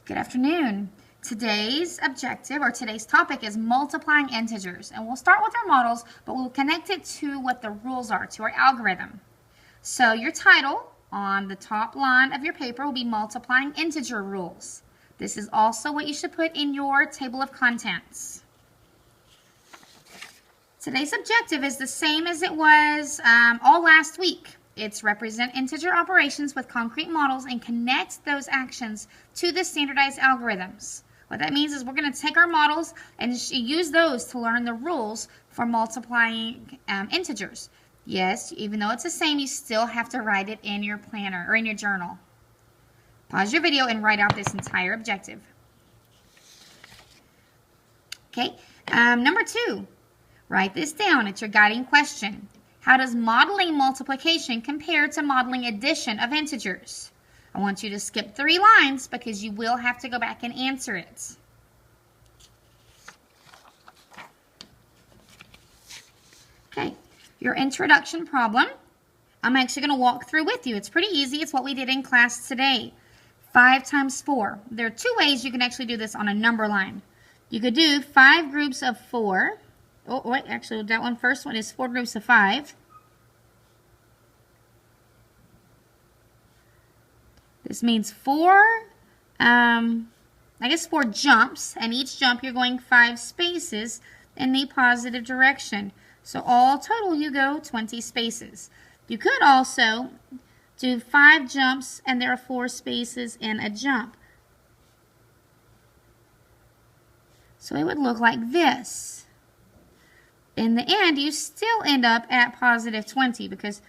Good afternoon. Today's objective or today's topic is multiplying integers. And we'll start with our models, but we'll connect it to what the rules are, to our algorithm. So your title on the top line of your paper will be multiplying integer rules. This is also what you should put in your table of contents. Today's objective is the same as it was all last week. It's represent integer operations with concrete models and connect those actions to the standardized algorithms. What that means is we're going to take our models and use those to learn the rules for multiplying integers. Yes, even though it's the same, you still have to write it in your planner or in your journal. Pause your video and write out this entire objective. Okay, number 2. Write this down. It's your guiding question. How does modeling multiplication compare to modeling addition of integers? I want you to skip 3 lines because you will have to go back and answer it. Okay, your introduction problem. I'm actually going to walk through with you. It's pretty easy. It's what we did in class today. 5 times 4. There are 2 ways you can actually do this on a number line. You could do 5 groups of 4. Oh, wait, actually, that one first one is 4 groups of 5. This means 4 jumps, and each jump you're going 5 spaces in the positive direction. So all total you go 20 spaces. You could also do 5 jumps, and there are 4 spaces in a jump. So it would look like this. In the end, you still end up at positive 20 because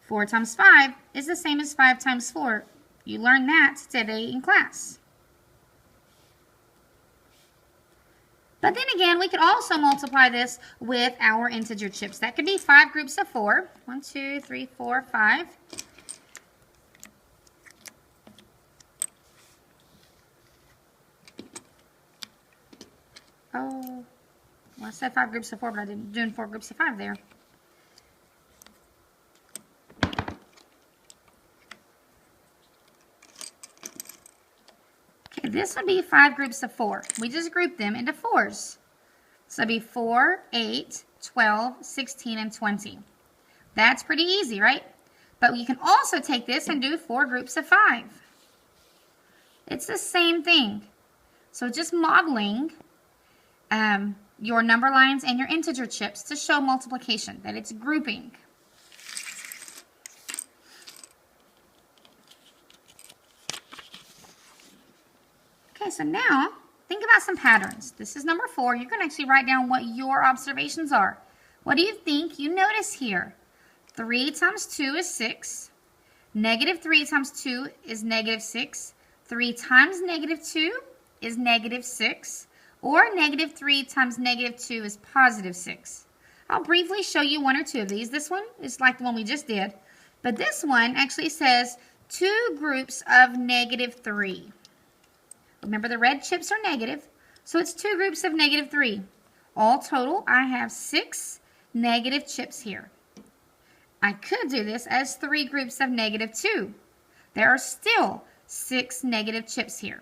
4 times 5 is the same as 5 times 4. You learned that today in class. But then again, we could also multiply this with our integer chips. That could be 5 groups of 4. 1, 2, 3, 4, 5. Oh. Well, I said 5 groups of 4, but I didn't do 4 groups of 5 there. Okay, this would be 5 groups of 4. We just grouped them into 4s. So it'd be 4, 8, 12, 16, and 20. That's pretty easy, right? But you can also take this and do 4 groups of 5. It's the same thing. So just modeling your number lines and your integer chips to show multiplication, that it's grouping. Okay, so now think about some patterns. This is number 4. You're going to actually write down what your observations are. What do you think you notice here? 3 times 2 is 6. Negative 3 times 2 is negative 6. 3 times negative 2 is negative 6. Or negative 3 times negative 2 is positive 6. I'll briefly show you 1 or 2 of these. This one is like the one we just did. But this one actually says 2 groups of negative 3. Remember, the red chips are negative, so it's 2 groups of negative 3. All total, I have 6 negative chips here. I could do this as 3 groups of negative 2. There are still 6 negative chips here.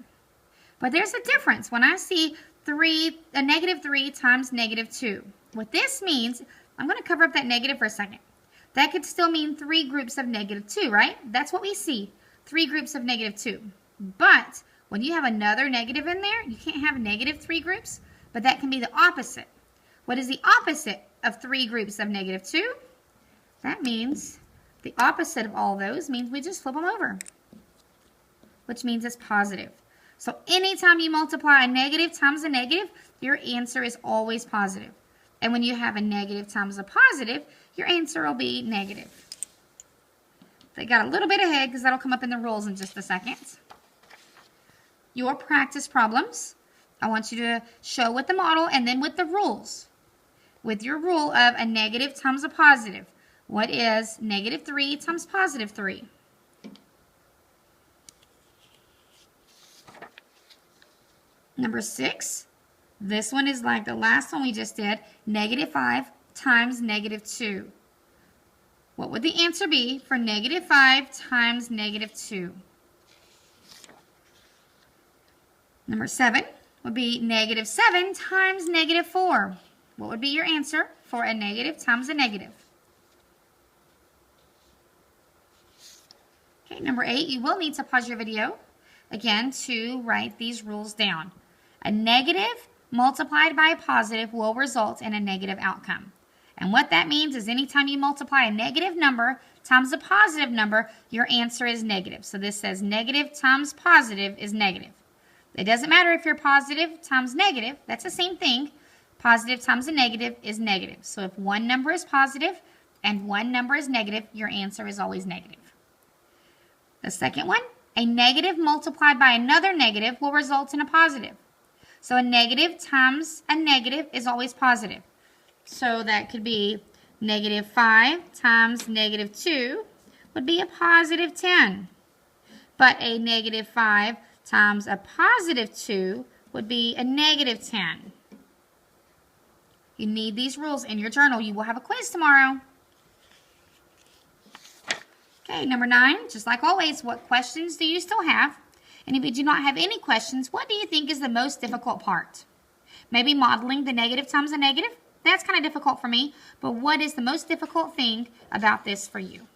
But there's a difference when I see negative 3 times negative 2. What this means, I'm going to cover up that negative for a second. That could still mean 3 groups of negative 2, right? That's what we see, 3 groups of negative 2. But when you have another negative in there, you can't have negative 3 groups, but that can be the opposite. What is the opposite of 3 groups of negative 2? That means the opposite of all those means we just flip them over, which means it's positive. So anytime you multiply a negative times a negative, your answer is always positive. And when you have a negative times a positive, your answer will be negative. They got a little bit ahead because that'll come up in the rules in just a second. Your practice problems, I want you to show with the model and then with the rules. With your rule of a negative times a positive, what is negative 3 times positive 3? Number 6, this one is like the last one we just did, negative 5 times negative 2. What would the answer be for negative 5 times negative 2? Number 7 would be negative 7 times negative 4. What would be your answer for a negative times a negative? Okay, number 8, you will need to pause your video again to write these rules down. A negative multiplied by a positive will result in a negative outcome. And what that means is anytime you multiply a negative number times a positive number, your answer is negative. So this says negative times positive is negative. It doesn't matter if you're positive times negative. That's the same thing. Positive times a negative is negative. So if one number is positive and one number is negative, your answer is always negative. The second one, a negative multiplied by another negative will result in a positive. So a negative times a negative is always positive. So that could be negative 5 times negative 2 would be a positive 10. But a negative 5 times a positive 2 would be a negative 10. You need these rules in your journal. You will have a quiz tomorrow. Okay, number 9, just like always, what questions do you still have? And if you do not have any questions, what do you think is the most difficult part? Maybe modeling the negative times a negative? That's kind of difficult for me, but what is the most difficult thing about this for you?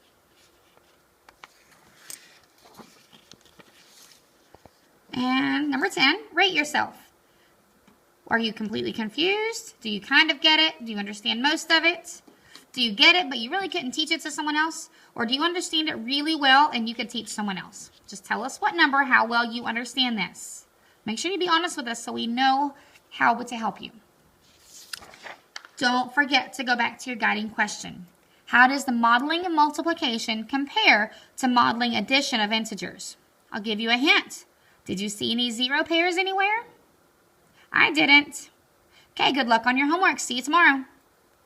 And number 10, rate yourself. Are you completely confused? Do you kind of get it? Do you understand most of it? Do you get it, but you really couldn't teach it to someone else? Or do you understand it really well and you could teach someone else? Just tell us what number, how well you understand this. Make sure you be honest with us so we know how to help you. Don't forget to go back to your guiding question. How does the modeling of multiplication compare to modeling addition of integers? I'll give you a hint. Did you see any zero pairs anywhere? I didn't. Okay, good luck on your homework. See you tomorrow.